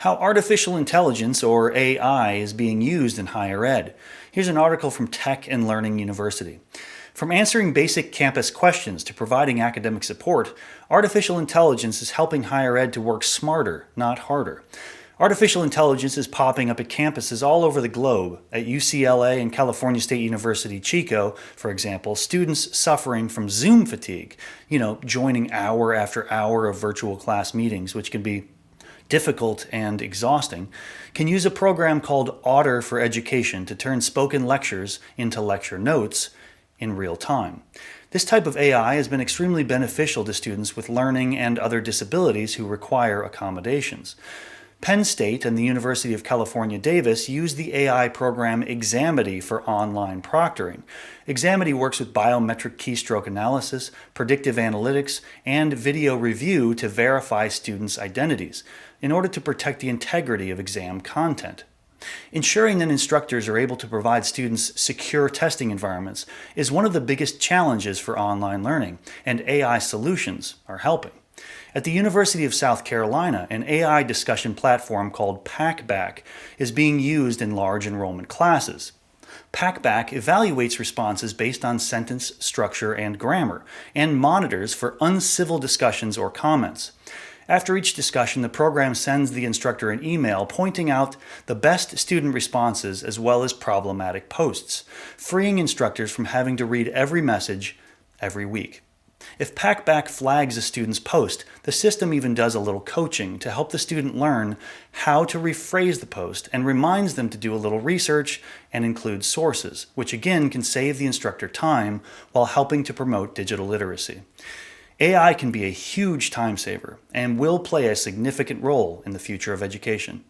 How artificial intelligence, or AI, is being used in higher ed. Here's an article from Tech and Learning University. From answering basic campus questions to providing academic support, artificial intelligence is helping higher ed to work smarter, not harder. Artificial intelligence is popping up at campuses all over the globe. At UCLA and California State University, Chico, for example, students suffering from Zoom fatigue, joining hour after hour of virtual class meetings, which can be difficult and exhausting, can use a program called Otter for Education to turn spoken lectures into lecture notes in real time. This type of AI has been extremely beneficial to students with learning and other disabilities who require accommodations. Penn State and the University of California, Davis use the AI program Examity for online proctoring. Examity works with biometric keystroke analysis, predictive analytics, and video review to verify students' identities in order to protect the integrity of exam content. Ensuring that instructors are able to provide students secure testing environments is one of the biggest challenges for online learning, and AI solutions are helping. At the University of South Carolina, an AI discussion platform called PackBack is being used in large enrollment classes. PackBack evaluates responses based on sentence structure and grammar, and monitors for uncivil discussions or comments. After each discussion, the program sends the instructor an email pointing out the best student responses as well as problematic posts, freeing instructors from having to read every message every week. If PackBack flags a student's post, the system even does a little coaching to help the student learn how to rephrase the post and reminds them to do a little research and include sources, which again can save the instructor time while helping to promote digital literacy. AI can be a huge time saver and will play a significant role in the future of education.